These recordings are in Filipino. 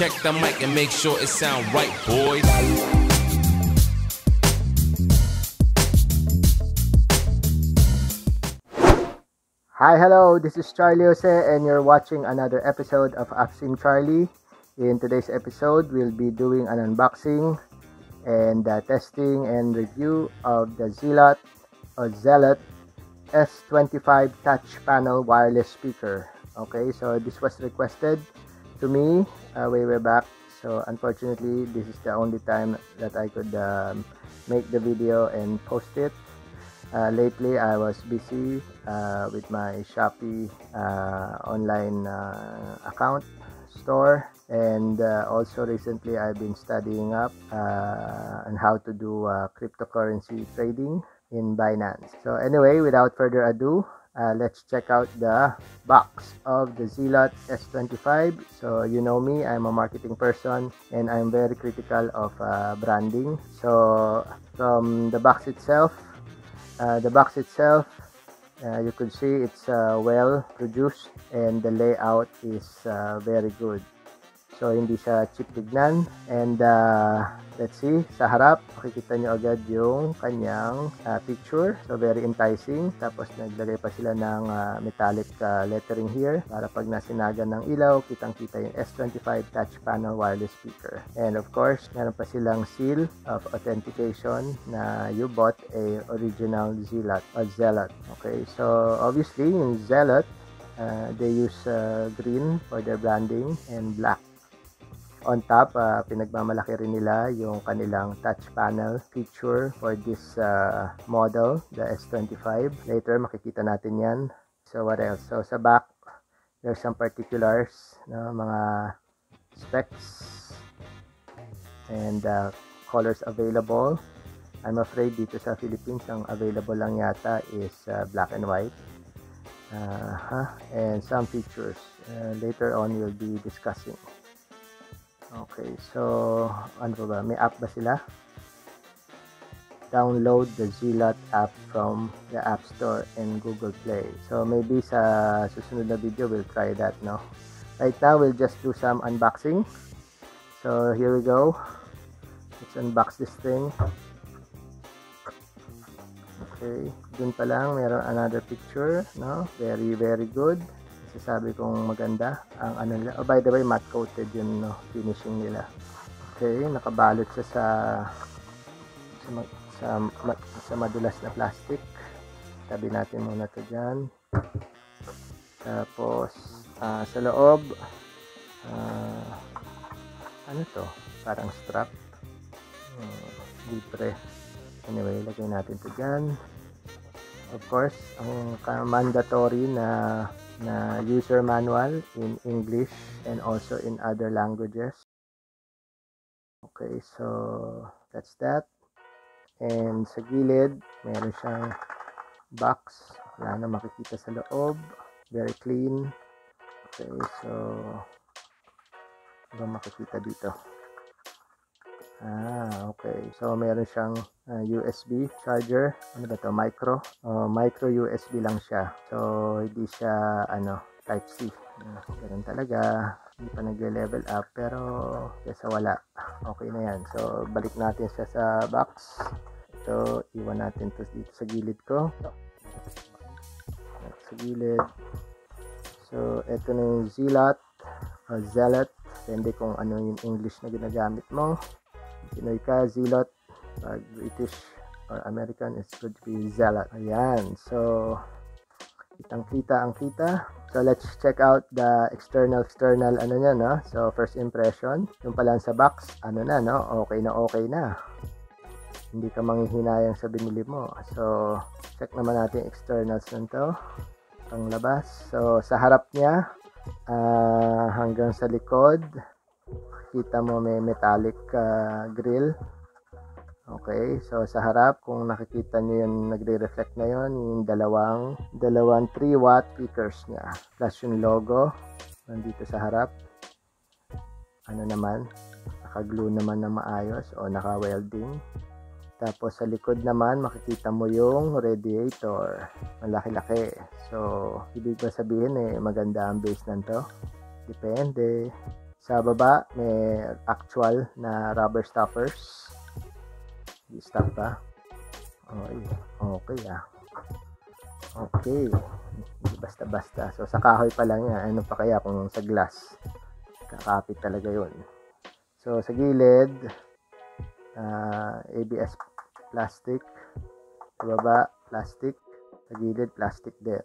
Check the mic and make sure it sound right, boys. Hi, hello, this is Charlie Jose and you're watching another episode of Upstream Charlie. In today's episode, we'll be doing an unboxing and testing and review of the Zealot S25 touch panel wireless speaker. Okay, so this was requested to me way back. So unfortunately, this is the only time that I could make the video and post it. Lately, I was busy with my Shopee online account store, and also recently I've been studying up on how to do cryptocurrency trading in Binance. So anyway, without further ado, let's check out the box of the Zealot S25. So you know me, I'm a marketing person and I'm very critical of branding. So from the box itself, you could see it's well produced and the layout is very good. So hindi siya cheap tignan, and let's see, sa harap makikita nyo agad yung kanyang picture. So very enticing. Tapos naglagay pa sila ng metallic lettering here para pag nasinagan ng ilaw, kitang kita yung S25 touch panel wireless speaker. And of course, meron pa silang seal of authentication na you bought a original Zealot or Zealot. Okay, so obviously yung Zealot, they use green for their branding and black. On top, pinagmamalaki rin nila yung kanilang touch panel feature for this model, the S25. Later, makikita natin yan. So, what else? So, sa back, there's some particulars, no, mga specs and colors available. I'm afraid dito sa Philippines, ang available lang yata is black and white. And some features. Later on, we'll be discussing. Okay, so ano ba? May app ba sila? Download the Zealot app from the App Store and Google Play. So maybe sa susunod na video we'll try that, no? Right now we'll just do some unboxing. So here we go. Let's unbox this thing. Okay, dun pa lang meron another picture, no? Very good. Sasabi kong maganda ang ano nila. Oh, by the way, matte coated yun, no, finishing nila. Okay, nakabalot siya sa madulas na plastic. Tabi natin muna to dyan. Tapos sa loob, ano to? Parang strap. Libre. Anyway, lagay natin to dyan. Of course, ang mandatory na user manual in English and also in other languages. Okay, so that's that. And sa gilid, meron siyang box. Wala na makikita sa loob. Very clean. Okay, so ano makikita dito? Okay. So meron siyang USB charger. Ano ba to? Micro USB lang siya. So hindi siya type C. Ganun talaga. Hindi pa nagle-level up pero kesa wala. Okay na yan. So balik natin siya sa box. Ito, iwan natin to dito sa gilid ko. Sa gilid. So ito na yung Zealot o Zealot. Depende kung ano yung English na ginagamit mo. Pinoy ka, Zealot. Pag British or American, it's good to be Zealot. Ayan. So, kitang-kita ang kita. So, let's check out the external ano niya, no? So, first impression. Yung pala sa box, ano na, no? Okay na. Hindi ka manghihinayang sa binili mo. So, check naman natin yung externals nito. Ang labas. So, sa harap niya, hanggang sa likod, kita mo may metallic grill. Okay, so sa harap, kung nakikita nyo yung nagre-reflect na yun, yung dalawang 3 watt speakers niya. Plus yung logo, nandito sa harap. Ano naman, naka-glue naman na maayos o naka-welding. Tapos sa likod naman, makikita mo yung radiator. Malaki-laki. So, ibig ba sabihin maganda ang base nanto? Depende. Sa baba, may actual na rubber stoppers. I-stop pa. Okay ah. Okay. Basta-basta. So, sa kahoy pa lang yan. Ano pa kaya kung sa glass? Kakapit talaga yun. So, sa gilid, ABS plastic. Sa baba, plastic. Sa gilid, plastic din.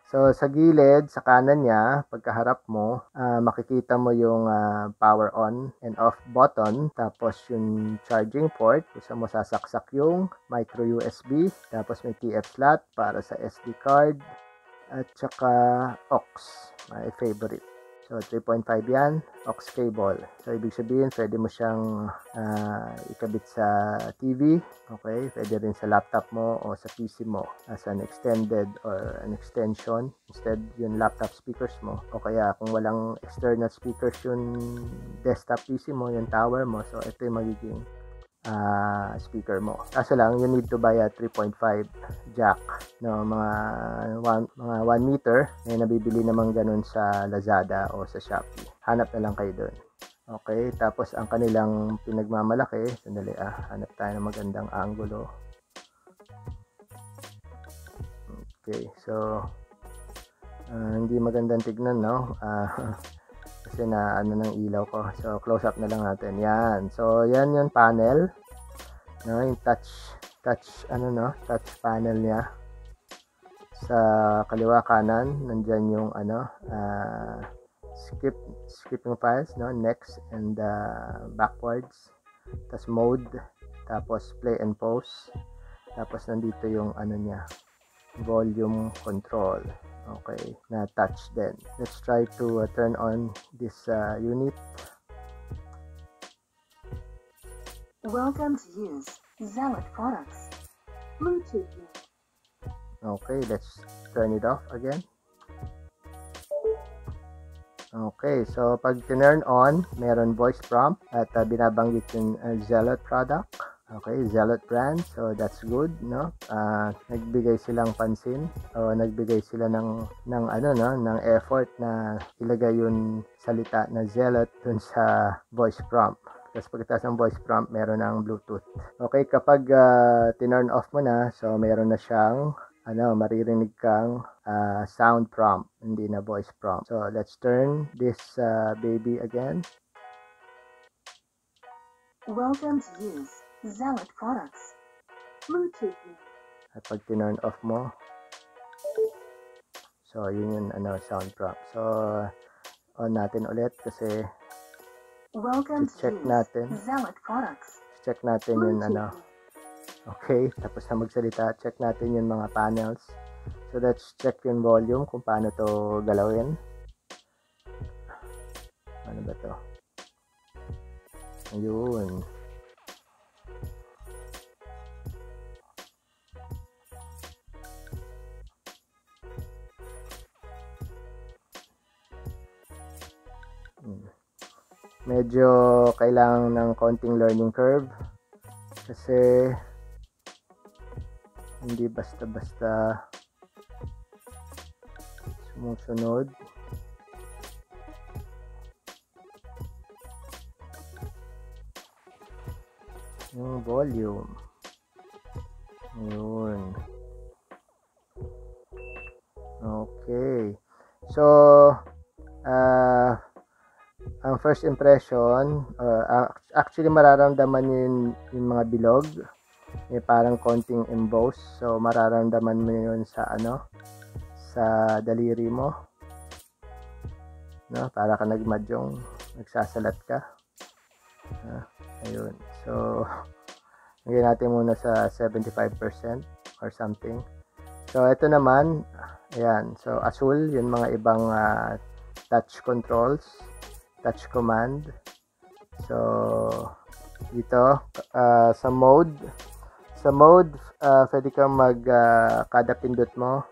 So, sa gilid, sa kanan niya, pagkaharap mo, makikita mo yung power on and off button. Tapos yung charging port, kung saan mo sasaksak yung micro USB. Tapos may TF slot para sa SD card. At saka aux, my favorite. So, 3.5 yan, aux cable. So, ibig sabihin, pwede mo siyang ikabit sa TV. Okay, pwede rin sa laptop mo o sa PC mo as an extended or an extension. Instead, yung laptop speakers mo. O kaya, kung walang external speakers yung desktop PC mo, yung tower mo. So, ito yung magiging speaker mo. Kaso lang, you need to buy a 3.5 jack, no, mga 1 meter. May nabibili naman ganun sa Lazada o sa Shopee. Hanap na lang kayo doon. Okay, tapos ang kanilang pinagmamalaki, sandali hanap tayo ng magandang angulo. Okay, so hindi magandang tignan, no? Kasi na ano ng ilaw ko. So, close up na lang natin. Yan. So, yan yung panel. No, yung touch panel niya. Sa kaliwa kanan, nandyan yung skipping files, no? Next and backwards. Tapos mode. Tapos play and pause. Tapos nandito yung niya, volume control. Okay, na touch din. Let's try to turn on this unit. Welcome to use Zealot products. Bluetooth. Okay, let's turn it off again. Okay, so pag turn on, meron voice prompt at binabanggit yung Zealot product. Okay, Zealot brand. So that's good, no? Nagbigay silang pansin o nagbigay sila ng effort na ilagay yung salita na Zealot dun sa voice prompt. Tapos pagkatapos ng voice prompt, meron ng Bluetooth. Okay, kapag tinurn off mo na, so meron na siyang maririnig kang sound prompt, hindi na voice prompt. So let's turn this baby again. Welcome to use Zealot products. Bluetooth. At pag tinurn off mo, so yun yung sound prompt. So on natin ulit kasi welcome check to natin. use Zealot products. Check natin yung Okay, tapos na magsalita, check natin yung mga panels. So let's check yung volume kung paano to galawin. Ano ba to? Ayun. Medyo kailangan ng konting learning curve kasi hindi basta-basta sumusunod. Yung volume. Ayun. Okay. So, ang first impression, actually mararamdaman yung mga bilog. May parang konting emboss. So, mararamdaman mo yun sa sa daliri mo. No? Para ka nagmadyong, nagsasalat ka. Ayun. So, lagyan natin muna sa 75% or something. So, ito naman, ayan. So, asul, yung mga ibang touch controls, touch command. So, dito, sa mode, pwede kang kada pindot mo,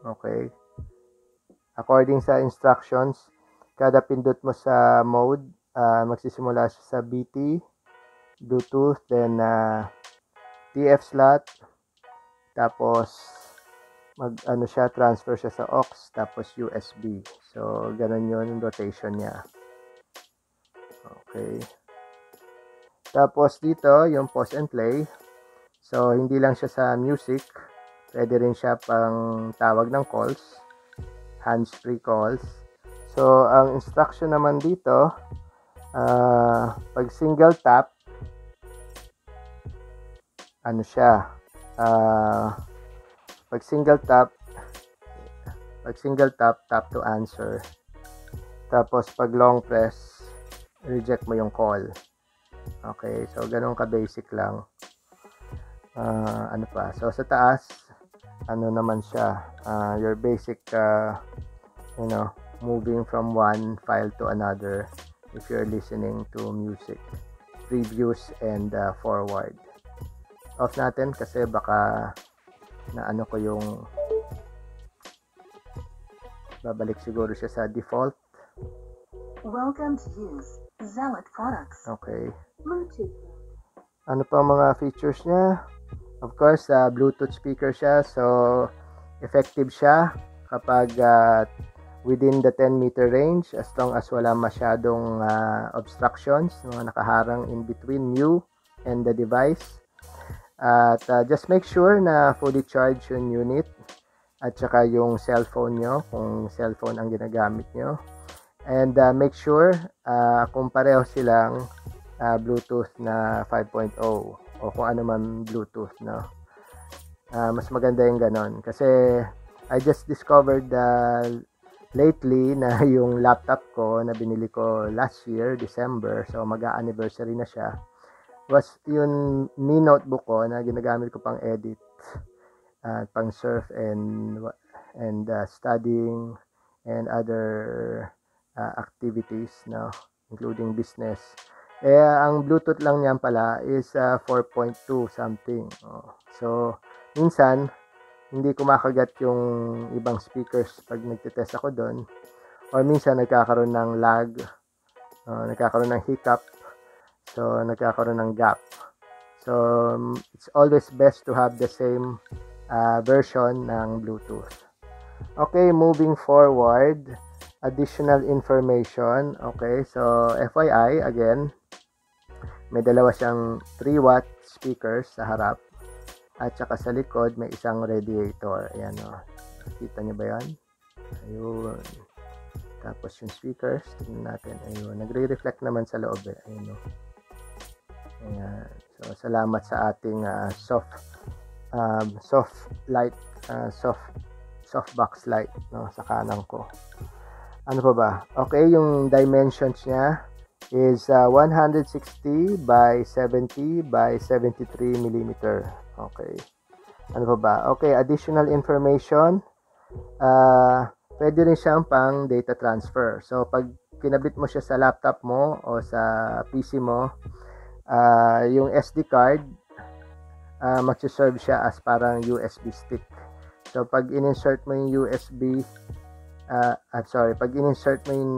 okay, according sa instructions, kada pindot mo sa mode, magsisimula siya sa BT, Bluetooth, then TF slot, tapos ano siya, transfer siya sa aux tapos USB. So ganun yun yung rotation niya. Okay. Tapos dito yung pause and play. So hindi lang siya sa music, pwede rin siya pang tawag ng calls, hands-free calls. So ang instruction naman dito, pag single tap, ano siya, pag single tap, tap to answer. Tapos pag long press, reject mo yung call. Okay, so ganun ka basic lang. Ano pa? So sa taas, ano naman siya, your basic, moving from one file to another if you're listening to music, previews and forward. Off natin kasi baka na ano ko yung babalik siguro siya sa default. Welcome to use Zealot products. Okay. Bluetooth. Ano pa mga features niya? Of course, Bluetooth speaker siya. So, effective siya kapag within the 10-meter range as long as wala masyadong obstructions, mga nakaharang in between you and the device. At just make sure na fully charged yung unit at saka yung cellphone nyo kung cellphone ang ginagamit nyo. And make sure kung pareho silang Bluetooth na 5.0 o kung ano man Bluetooth, no? Mas maganda yung ganon. Kasi I just discovered lately na yung laptop ko na binili ko last year, December, so mag-a-anniversary na siya, was yung Mi Notebook ko na ginagamit ko pang edit, pang surf and studying and other activities, no, including business. Ang Bluetooth lang niyan pala is 4.2 something. So minsan hindi ko makagat yung ibang speakers pag nagte-test ako doon, or minsan nagkakaroon ng lag, nagkakaroon ng hiccup, so nagkakaroon ng gap. So it's always best to have the same version ng Bluetooth. Okay, moving forward, additional information. Okay, so FYI again, may dalawa siyang 3-watt speakers sa harap at saka sa likod may isang radiator. Ayan, o. Kita niyo ba yan? Ayun. Tapos yung speakers, tingnan natin. Ayun, nagre-reflect naman sa loob. Ayun, o. Ayan. So salamat sa ating soft light, softbox light, no, sa kanan ko. Ano pa ba? Okay, yung dimensions niya is 160 by 70 by 73 millimeter. Okay. Ano pa ba? Okay, additional information. Pwede rin siyang pang data transfer. So, pag kinabit mo siya sa laptop mo o sa PC mo, yung SD card, magsiserve siya as parang USB stick. So, pag in-insert mo yung pag in-insert mo yung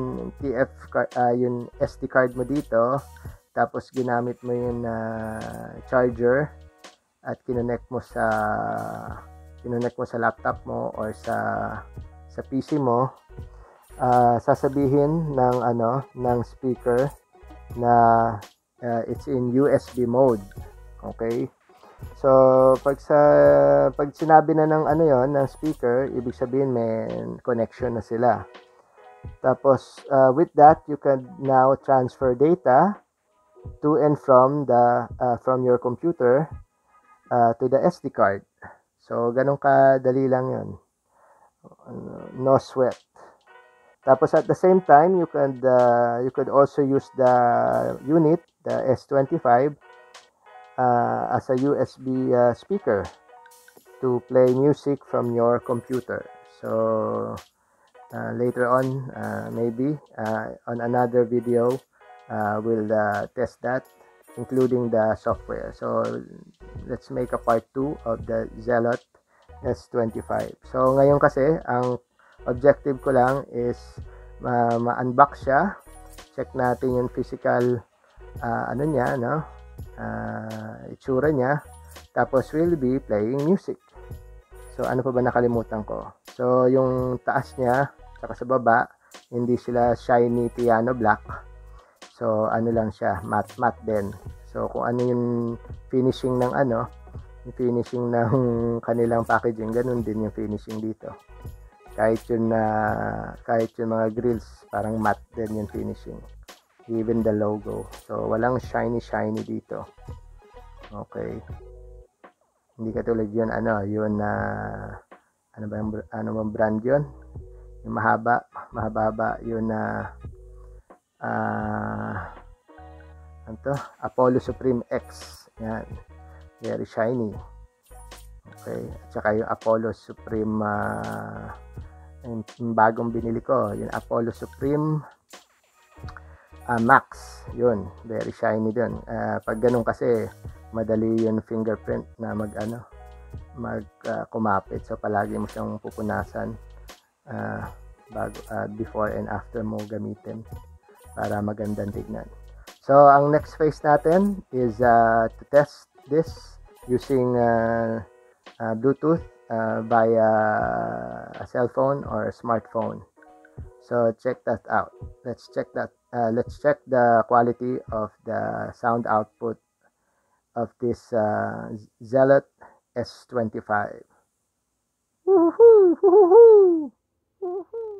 yung SD card mo dito, tapos ginamit mo yung charger at kinonect mo sa laptop mo or sa PC mo, sasabihin ng speaker na it's in USB mode. Okay? So pag sinabi na ng ng speaker, ibig sabihin may connection na sila. Tapos with that, you can now transfer data to and from your computer to the SD card. So ganun kadali lang 'yon. No sweat. Tapos at the same time, you could also use the unit, the S25, as a USB speaker to play music from your computer. So later on, maybe on another video, we'll test that, including the software. So let's make a part 2 of the Zealot S25. So ngayon kasi, ang objective ko lang is ma-unbox siya, check natin yung physical niya, no? Itsura niya, tapos we'll be playing music. So, ano pa ba nakalimutan ko? So, yung taas niya, saka sa baba, hindi sila shiny piano black. So, ano lang siya, matte din. So, kung ano yung finishing ng yung finishing ng kanilang packaging, ganun din yung finishing dito. Kahit yung mga grills, parang matte din yung finishing. Even the logo. So, walang shiny dito. Okay. Hindi katulad yun, yun ano bang brand yun? Yung mahaba yun Apollo Supreme X. Yan. Very shiny. Okay. At saka yung Apollo Supreme yung bagong binili ko, yung Apollo Supreme Max. Yun. Very shiny dun. Pag ganun kasi, madali yung fingerprint na kumapit. So, palagi mo siyang pupunasan before and after mo gamitin para magandang tignan. So, ang next phase natin is to test this using Bluetooth via a cell phone or a smartphone. So, check that out. Let's check the quality of the sound output of this Zealot S25. Woohoo! Woohoo! Woohoo!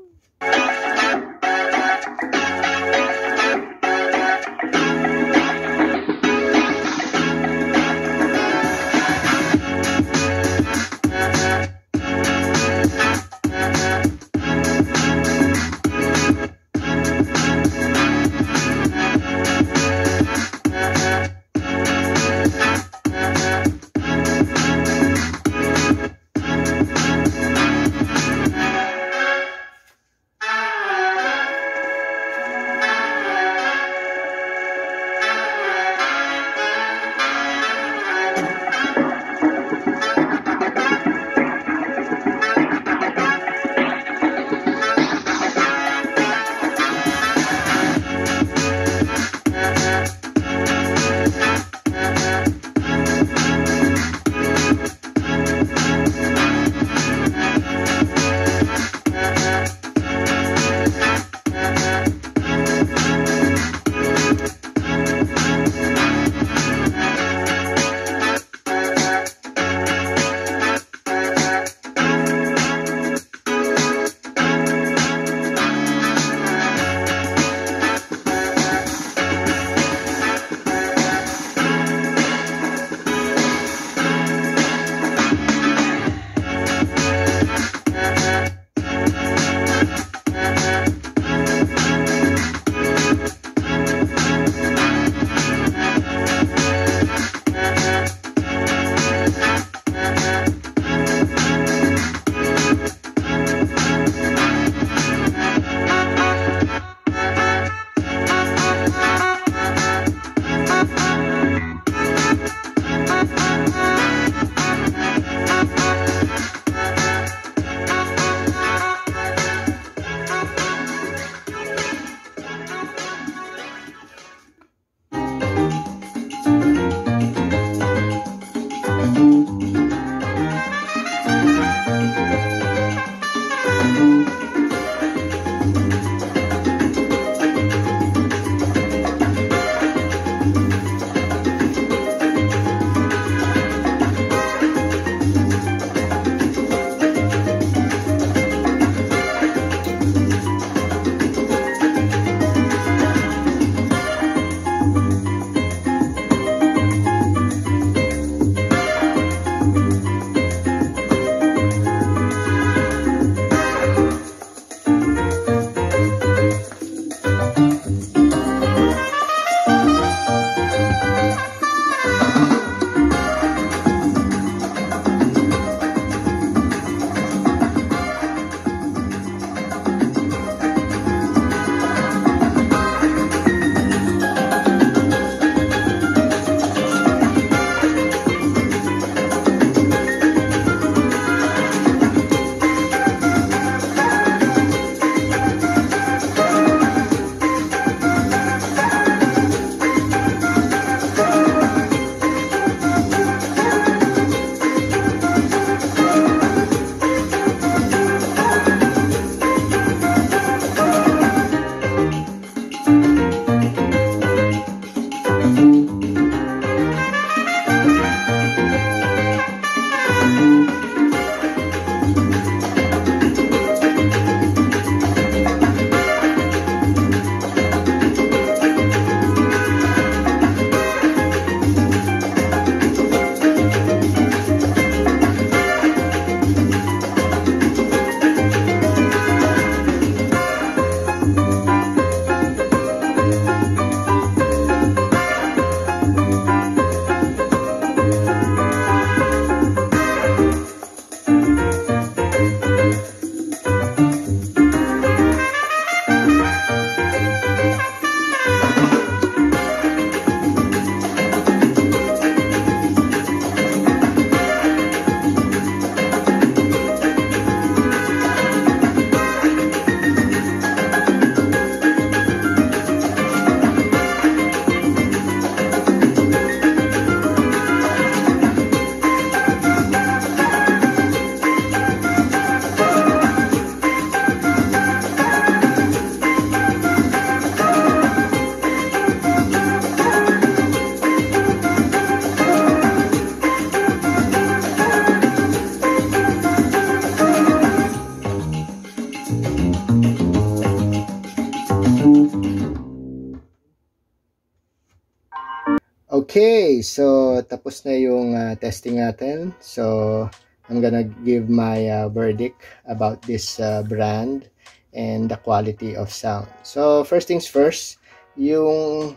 Okay, so tapos na yung testing natin. So I'm gonna give my verdict about this brand and the quality of sound. So first things first, yung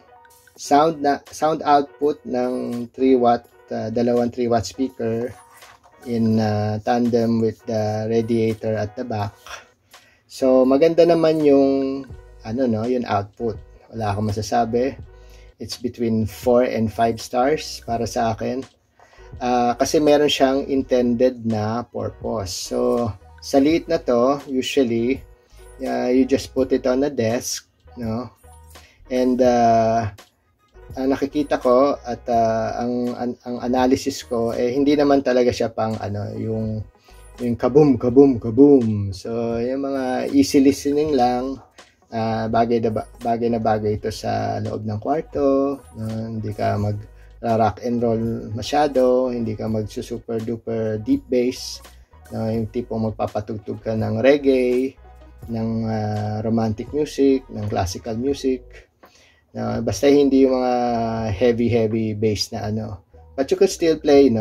sound output ng 3-watt, dalawang 3-watt speaker in tandem with the radiator at the back. So maganda naman yung yung output. Wala akong masasabi. It's between 4 and 5 stars para sa akin. Kasi meron siyang intended na purpose. So sa liit na to, usually you just put it on a desk, no? And ang nakikita ko at ang analysis ko hindi naman talaga siya pang yung kaboom kaboom kaboom. So yung mga easy listening lang, bagay na bagay ito sa loob ng kwarto. Hindi ka mag rock and roll masyado, hindi ka mag super duper deep bass, yung tipong magpapatugtog ka ng reggae, ng romantic music, ng classical music. Basta hindi yung mga heavy bass na but you could still play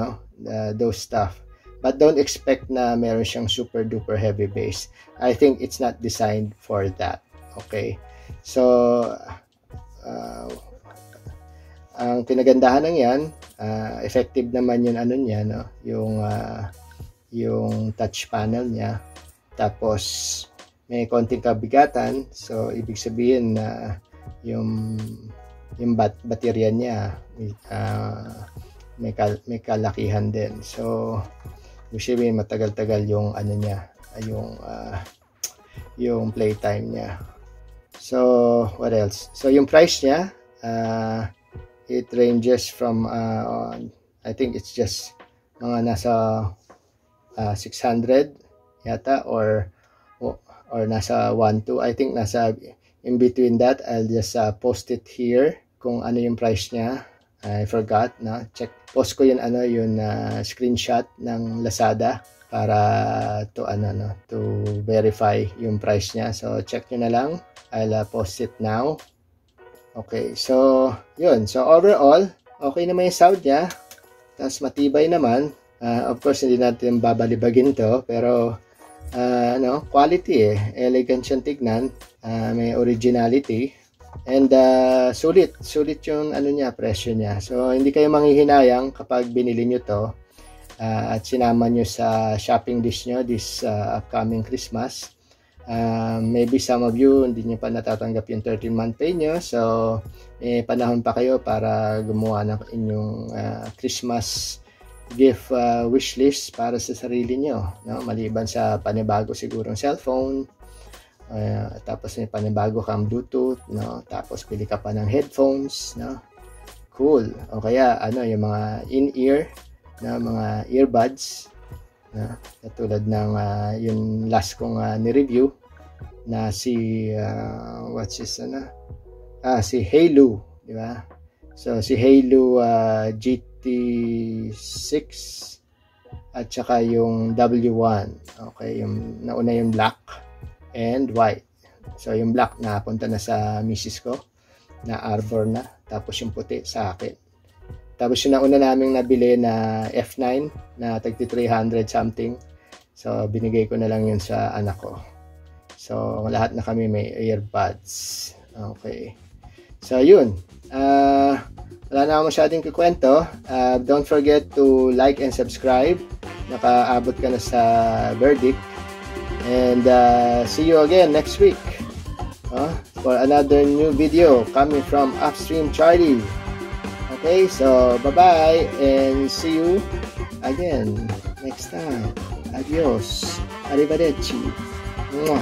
those stuff, but don't expect na meron siyang super duper heavy bass. I think it's not designed for that. Okay, so ang pinagandahan ng yan, effective naman yung yung touch panel niya, tapos may konting kabigatan, so ibig sabihin na yung baterya niya may kalakihan din. So usually matagal-tagal yung yung playtime niya. So what else? So yung price niya, it ranges from I think it's just mga nasa 600 yata or nasa 1-2. I think nasa in between that. I'll just post it here kung ano yung price niya. I forgot na check. Post ko yun yung screenshot ng Lazada para to verify yung price niya. So check nyo na lang. I'll post it now. Okay, so yun. So overall, okay naman yung sound niya. Tapos matibay naman. Of course, hindi natin babalibagin to, pero quality elegant siyang tignan. May originality. And sulit yung presyo niya. So hindi kayo manghihinayang kapag binili nyo to at sinama nyo sa shopping list nyo this upcoming Christmas. Maybe some of you hindi nyo pa natatanggap yung 13-month pay nyo, so may panahon pa kayo para gumawa ng inyong Christmas gift wish list para sa sarili nyo, maliban sa panibago sigurong cellphone, tapos may panibago kang Bluetooth, tapos pili ka pa ng headphones, cool, o kaya yung mga in-ear mga earbuds, katulad ng yung last kong ni-review na si si Halo, di ba? So si Halo GT6 at saka yung W1. Okay, yung nauna yung black and white. So yung black napunta na sa misis ko, na arbor na, tapos yung puti sa akin. Tapos yung nauna naming nabili na F9 na tagti 300 something. So binigay ko na lang yun sa anak ko. So lahat na kami may earbuds. Okay. So yun. Wala na ako masyadong kukwento. Don't forget to like and subscribe. Nakaabot ka na sa verdict. And see you again next week for another new video coming from Upstream Charlie. Okay, so bye-bye and see you again next time. Adios. Arrivederci. Mwah.